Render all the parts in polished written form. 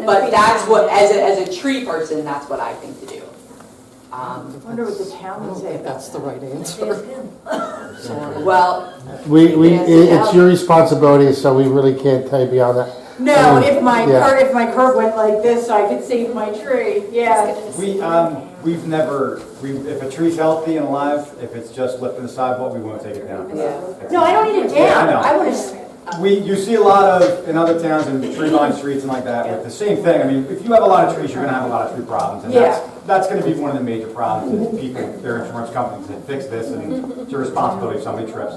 But that's what, as a tree person, that's what I think to do. I wonder what the town would say. That's the right answer. Well, it's your responsibility, so we really can't tell you beyond that. No, if my curb went like this, so I could save my tree, yeah. We've never, if a tree's healthy and alive, if it's just lifting the sidewalk, we won't take it down. No, I don't need it down. Yeah, I know. I want to. You see a lot of, in other towns, in tree-lined streets and like that, with the same thing. I mean, if you have a lot of trees, you're gonna have a lot of tree problems. And that's gonna be one of the major problems, is people, their insurance companies say, fix this, and it's your responsibility if somebody trips.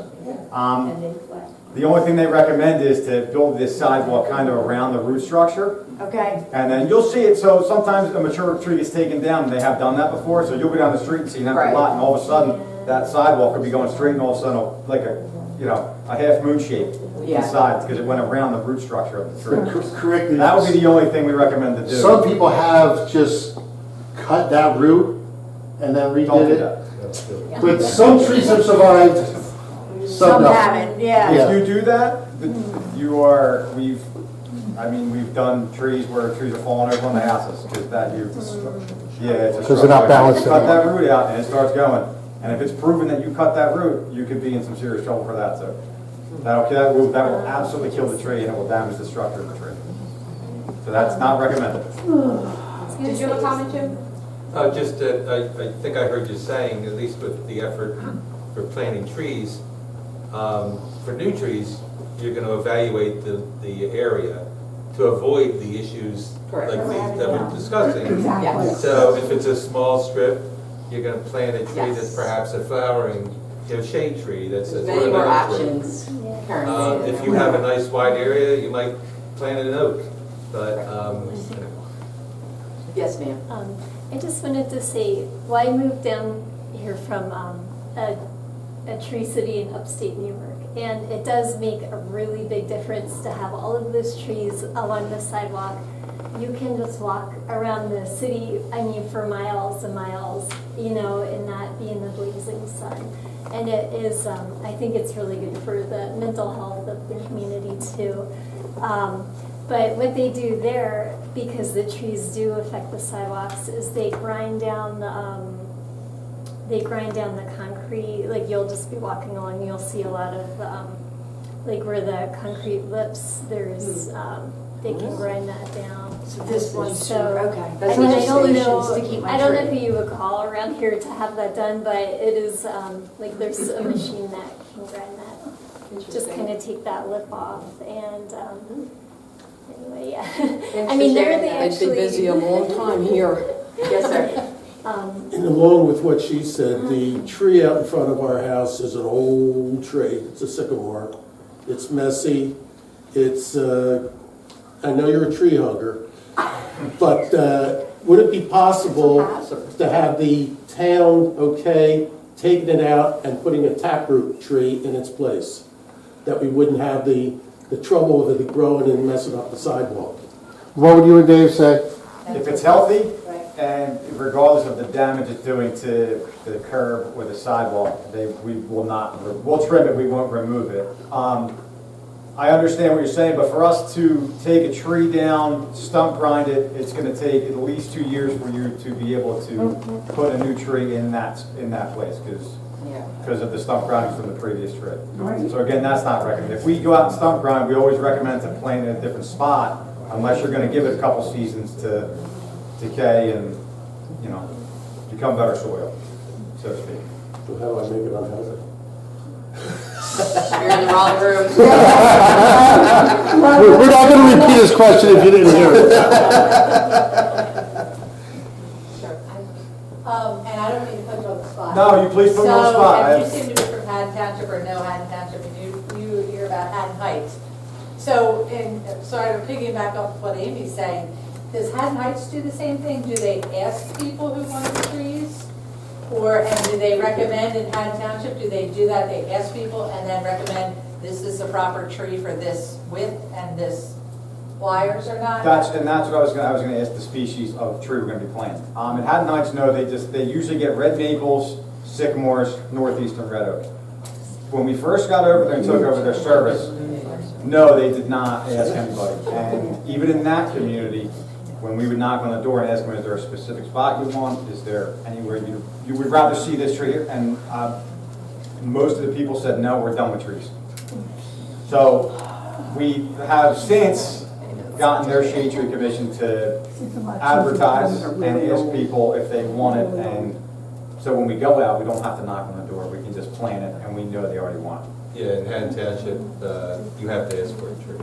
The only thing they recommend is to build this sidewalk kind of around the root structure. Okay. And then you'll see it, so sometimes a mature tree is taken down, and they have done that before, so you'll go down the street and see an empty lot, and all of a sudden, that sidewalk could be going straight, and all of a sudden, like a half moon shape inside, because it went around the root structure of the tree. Correctly. That would be the only thing we recommend to do. Some people have just cut that root and then redid it. But some trees have survived, some don't. haven't, If you do that, we've done trees where trees are falling over on the houses, because Because they're not balanced You cut anymore. that root out and it starts going, and if it's proven that you cut that root, you could be in some serious trouble for that too. That will absolutely kill the tree, and it will damage the structure of the tree. So that's not recommended. did you have a comment, Jim? Just that I think I heard you saying, at least with the effort for planting trees, for new trees, you're going to evaluate the area to avoid the issues Correct. like that we're discussing. Yes. So if it's a small strip, you're going to plant a tree Yes. that's perhaps a flowering, shade tree that's a Many more ornamental tree. options currently. If you have a nice wide area, you might plant an oak, but Yes, ma'am. I just wanted to say, well, I moved down here from a tree city in upstate New York, and it does make a really big difference to have all of those trees along the sidewalk. You can just walk around the city, for miles and miles, and not be in the blazing sun. And it is, I think it's really good for the mental health of the community too. But what they do there, because the trees do affect the sidewalks, is they grind down the concrete. Like you'll just be walking along, you'll see a lot of like where the concrete lips. There's they can grind that down. So this one's okay. That's I don't solutions know. to keep my I don't know tree. who you would call around here to have that done, but it is like there's a machine that can grind that. Just kind of take that lip off and. Anyway, yeah. They're they I'd actually. be busy a long time here. Yes, sir. And along with what she said, the tree out in front of our house is an old tree. It's a sycamore. It's messy. It's, I know you're a tree hugger, but would it be possible to have the town, taking it out and putting a taproot tree in its place? That we wouldn't have the trouble with it growing and messing up the sidewalk. What would you and Dave say? If it's healthy, and regardless of the damage it's doing to the curb or the sidewalk, we'll trim it, we won't remove it. I understand what you're saying, but for us to take a tree down, stump grind it, it's going to take at least 2 years for you to be able to put a new tree in that place, because of the stump grinding from the previous tree. So again, that's not recommended. If we go out and stump grind, we always recommend to plant in a different spot, unless you're going to give it a couple seasons to decay and, become better soil, so to speak. So how do I make it unhealthy? You're in the wrong room. We're not going to repeat this question if you didn't hear it. And I don't mean to put you on the spot. No, you please put me on the spot. So, and you seem to be from Haddon Township or no Haddon Township, and you're about Haddon Heights. So, sorry to piggyback off what Amy's saying, does Haddon Heights do the same thing? Do they ask people who want the trees? And do they recommend in Haddon Township, do they do that? They ask people and then recommend this is the proper tree for this width and this wires or not? That's what I was going to ask the species of tree we're going to be planting. In Haddon Heights, no, they usually get red maples, sycamores, northeastern red oak. When we first got over there and took over their service, no, they did not ask anybody. And even in that community, when we would knock on the door and ask them, is there a specific spot you want? Is there anywhere you would rather see this tree here? And most of the people said, no, we're done with trees. So we have since gotten their shade tree commission to advertise and ask people if they want it. And so when we go out, we don't have to knock on the door. We can just plant it and we know they already want it. Yeah, in Haddon Township, you have to ask for a tree.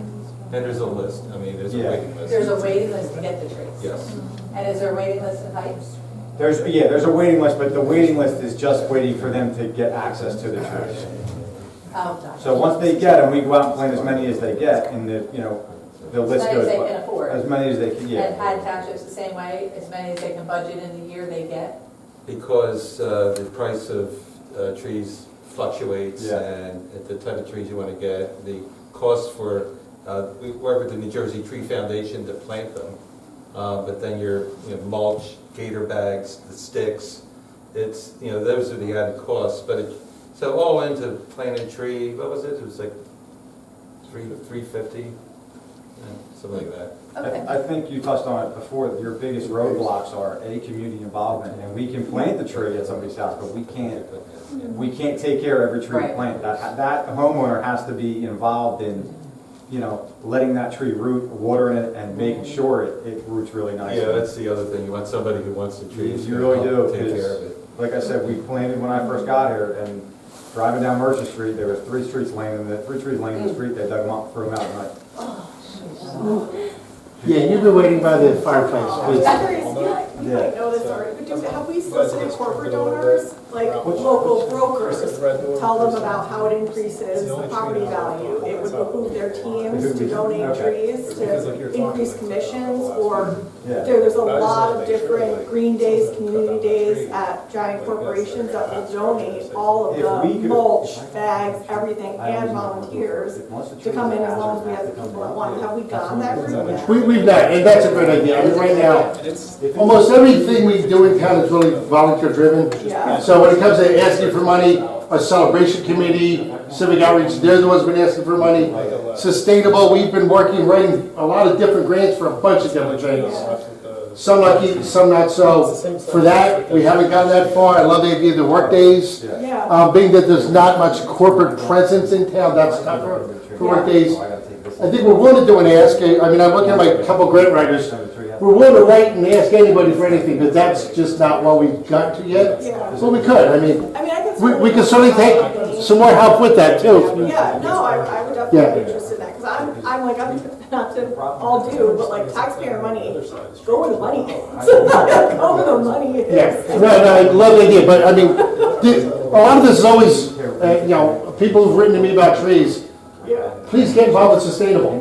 And there's a list, I mean, there's a waiting list. There's a waiting list to get the trees. Yes. And is there a waiting list in Heights? There's a waiting list, but the waiting list is just waiting for them to get access to the trees. Oh, gosh. So once they get them, we go out and plant as many as they get, and the list As goes. many as they can afford. As many as they can, And yeah. Haddon Township's the same way, as many as they can budget in the year they get? Because the price of trees fluctuates, Yeah. and at the type of trees you want to get, the cost for, we work with the New Jersey Tree Foundation to plant them, but then your mulch, gator bags, the sticks, it's, those are the added costs, but so all into planting a tree, what was it? It was like $350, something like that. Okay. I think you touched on it before, that your biggest roadblocks are community involvement, and we can plant the tree at somebody's house, but we can't take care of every tree we Right. plant. That homeowner has to be involved in, letting that tree root, watering it, and making sure it roots really nicely. Yeah, that's the other thing, you want somebody who wants the trees. You really do, Take care of because, it. like I said, we planted when I first got here, and driving down Merchant Street, there was three trees laying in the street, they dug them up, threw them out at night. Yeah, you've been waiting by the fireplace, please. You might know this already, but have we solicited corporate donors, like local brokers, tell them about how it increases the property value? It would behoove their teams to donate trees, to increase commissions, or there's a lot of different green days, community days at giant corporations that will donate all of the mulch, bags, everything, and volunteers to come in as long as we have the people that want it. Have we gone that route yet? We've not, and that's a good idea. I mean, right now, almost everything we do in town is really volunteer driven. Yeah. So when it comes to asking for money, our celebration committee, civic outreach, they're the ones who've been asking for money. Sustainable, we've been writing a lot of different grants for a bunch of different things. Some lucky, some not so. For that, we haven't gotten that far. I love the idea of the work days. Yeah. Being that there's not much corporate presence in town, that's tougher for work days. I think we're willing to do an ask. I mean, I'm looking at my couple grant writers. We're willing to write and ask anybody for anything, but that's just not what we've got to yet. But we could. I mean, I can we could certainly take some more help with that too. Yeah, no, I would definitely be interested in that, because I'm not to all do, but like taxpayer money, go where the money is. Go where the money is. Yeah, no, I love the idea, but I mean, a lot of this is always, people who've written to me about trees. Please get involved with sustainable.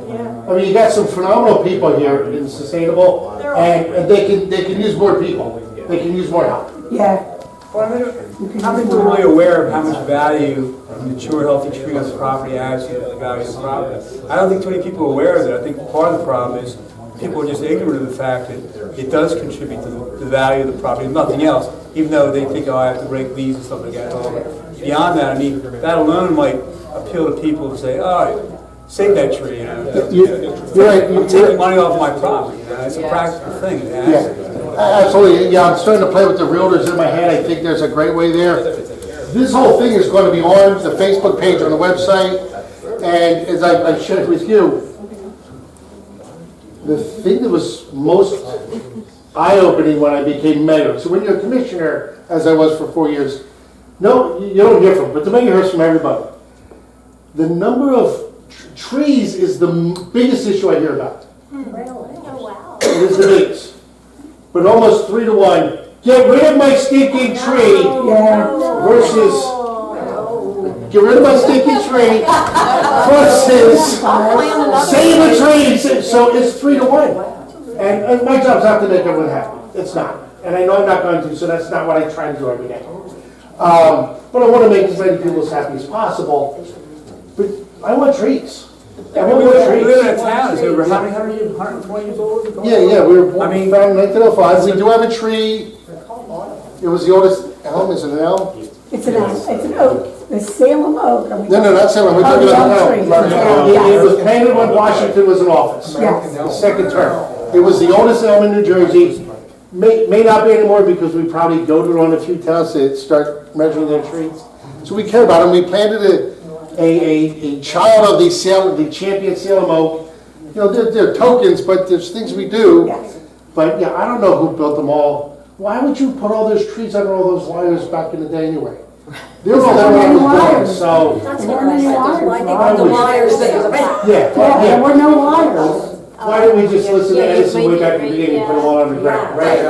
I mean, you got some phenomenal people here in sustainable, and they can use more people. They can use more help. Yeah. I'm really aware of how much value a mature, healthy tree on the property adds to the value of the property. I don't think too many people are aware of it. I think part of the problem is people are just ignorant of the fact that it does contribute to the value of the property, if nothing else, even though they think, oh, I have to break leaves and stuff like that. Beyond that, I mean, that alone might appeal to people to say, oh, save that tree. You're right. I'm taking money off my property. It's a practical thing. Absolutely. Yeah, I'm starting to play with the realtors in my head. I think there's a great way there. This whole thing is going to be on the Facebook page, on the website, and as I shared with you, the thing that was most eye-opening when I became mayor. So when you're a commissioner, as I was for 4 years, no, you don't hear from, but the mayor hears from everybody. The number of trees is the biggest issue I hear about. Oh, wow. It is the biggest. But almost 3 to 1. Get rid of my stinking tree versus get rid of my stinking tree versus save a tree. So it's 3 to 1. And my job's not to make everyone happy. It's not. And I know I'm not going to, so that's not what I try to do every day. But I want to make as many people as happy as possible. But I want trees. I want more trees. We live in a town, so we're how many years, 120 years old? Yeah, we were found in 1905. We do have a tree. It was the oldest elm. Is it an elm? It's an elm. It's an oak. The Salem oak. No, not Salem. We're talking about an elm. It was planted when Washington was in office. Yes. The second term. It was the oldest elm in New Jersey. May not be anymore because we probably goaded on a few towns to start measuring their trees. So we care about them. We planted a child of the champion Salem oak. You know, they're tokens, but there's things we do. But yeah, I don't know who built them all. Why would you put all those trees under all those wires back in the day anyway? They were all there when I was born, so. There weren't any wires. Why would- Yeah, There were no wires. why didn't we just listen to Edison way back in the beginning and put them all underground, right?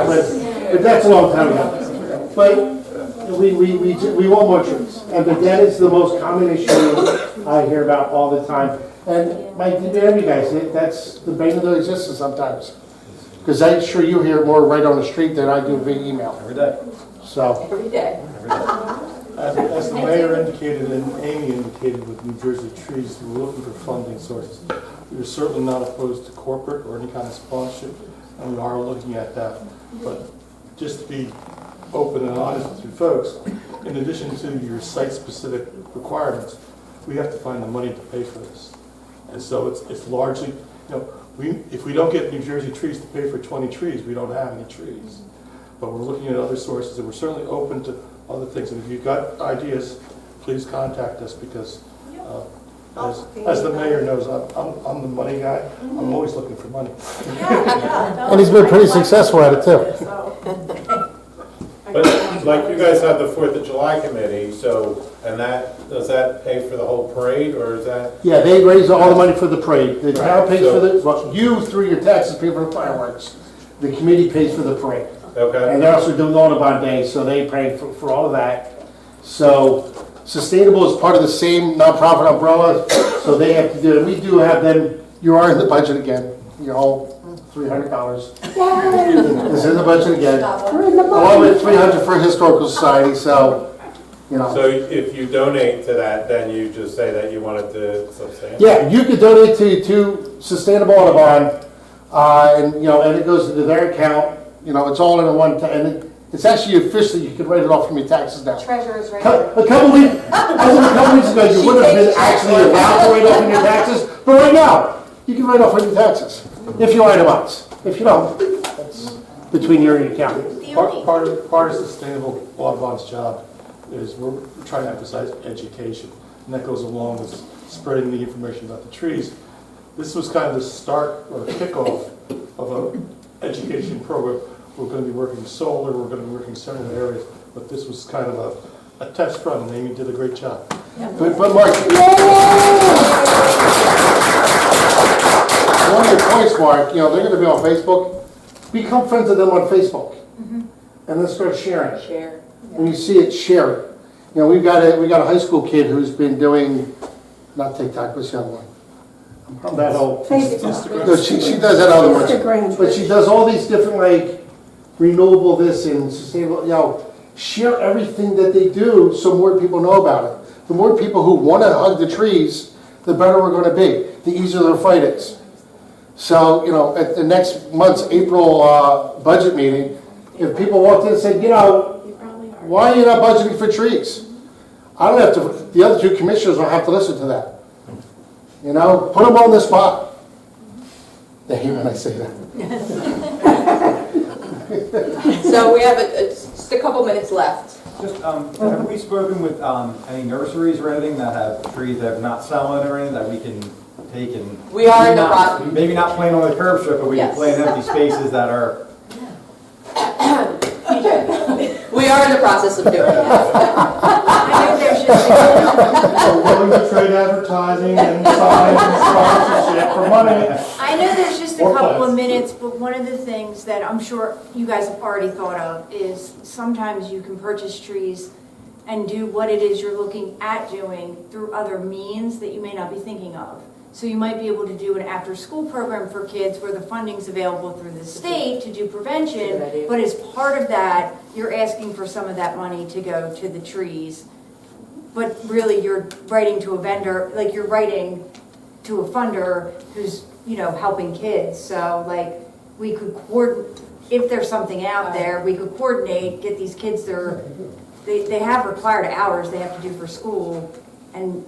But that's a long time ago. But we want more trees. And but that is the most common issue I hear about all the time. And Mike, did you guys, that's the bane of their existence sometimes. Because I'm sure you hear more right on the street than I do via email. Every day. So. Every day. As the mayor indicated and Amy indicated with New Jersey Trees, we're looking for funding sources. We're certainly not opposed to corporate or any kind of sponsorship, and we are looking at that. But just to be open and honest with you folks, in addition to your site-specific requirements, we have to find the money to pay for this. And so it's largely, if we don't get New Jersey Trees to pay for 20 trees, we don't have any trees. But we're looking at other sources, and we're certainly open to other things. And if you've got ideas, please contact us, because as the mayor knows, I'm the money guy. I'm always looking for money. And he's been pretty successful at it too. But like you guys have the 4th of July committee, so, and does that pay for the whole parade, or is that? Yeah, they raise all the money for the parade. The town Right, pays so- for well, you through your taxes pay for the fireworks. The committee pays for the parade. Okay. And they're also doing Audubon Day, so they pay for all of that. So Sustainable is part of the same nonprofit umbrella, so they have to do it. We do have them, you are in the budget again, you're all $300. It's in the budget again. We're in the Along budget. with $300 for Historical Society, so, So if you donate to that, then you just say that you want it to substantiate? yeah, you could donate to Sustainable Audubon, and it goes into their account. It's all in one, and it's actually officially, you can write it off from your taxes now. Treasurer's right A couple weeks ago, you would have been actually allowed to write off on your taxes, but right now, you can write off on your taxes, if you itemize. If you don't, that's between your accountant. Part of Sustainable Audubon's job is we're trying to emphasize education, and that goes along with spreading the information about the trees. This was kind of the start or kickoff of an education program. We're going to be working solar, we're going to be working several areas, but this was kind of a test run, and Amy did a great job. But Mark, one of your points, Mark, they're going to be on Facebook. Become friends with them on Facebook, and then start sharing. Share. When you see it, share it. We got a high school kid who's been doing, not TikTok, what's the other one? I'm that old. Facebook. No, she does that other one. Instagram. But she does all these different, renewable this and sustainable, share everything that they do so more people know about it. The more people who want to hug the trees, the better we're going to be, the easier their fight is. So, at the next month's April budget meeting, if people walked in and said, why are you not budgeting for trees? I don't have to, the other two commissioners will have to listen to that. Put them on the spot. They hate when I say that. So we have just a couple minutes left. Just, have we spoken with any nurseries or anything that have trees that are not selling or anything that we can take and? We are in the process. Maybe not playing on the curb strip, but we can Yes. play in empty spaces that are. We are in the process of doing that. We're willing to trade advertising and signs and sponsorship for money. I know there's just a Or couple of plants. minutes, but one of the things that I'm sure you guys have already thought of is sometimes you can purchase trees and do what it is you're looking at doing through other means that you may not be thinking of. So you might be able to do an after-school program for kids where the funding's available through the state to do prevention, Good idea. but as part of that, you're asking for some of that money to go to the trees. But really, you're writing to a vendor, like you're writing to a funder who's, helping kids. So we could coordinate, if there's something out there, we could coordinate, get these kids they have required hours they have to do for school. And,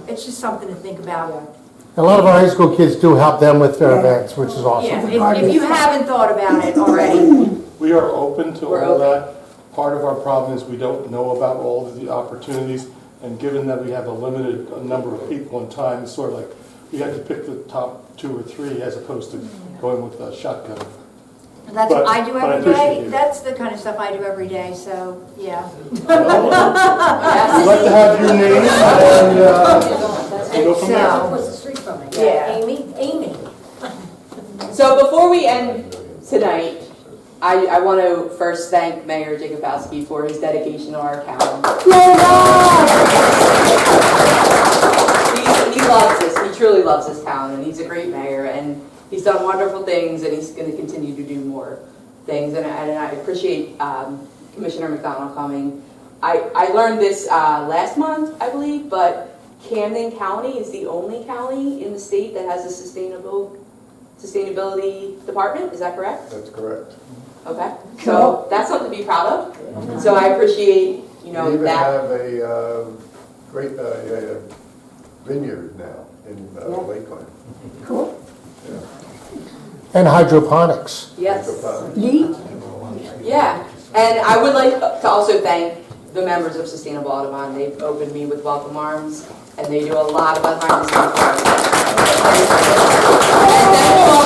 it's just something to think about. A lot of our high school kids do help them with their events, which is awesome. Yeah, if you haven't thought about it already, We are open to We're all open. that. Part of our problem is we don't know about all of the opportunities, and given that we have a limited number of people in time, it's sort of like, we have to pick the top 2 or 3 as opposed to going with a shotgun. that's what I do But I every appreciate day. you. That's the kind of stuff I do every day, so, yeah. We'd like to have your name and go from there. Across the street from me. Yeah. Amy. So before we end tonight, I want to first thank Mayor Jacobowski for his dedication to our town. He loves this, he truly loves this town, and he's a great mayor, and he's done wonderful things, and he's going to continue to do more things, and I appreciate Commissioner McDonald coming. I learned this last month, I believe, but Camden County is the only county in the state that has a sustainability department, is that correct? That's correct. Okay, so that's something to be proud of. So I appreciate, We even that. have a great vineyard now in Lakeland. Cool. And hydroponics. Yes. Neat. Yeah, and I would like to also thank the members of Sustainable Audubon. They've opened me with welcome arms, and they do a lot of behind the scenes work. And thank you all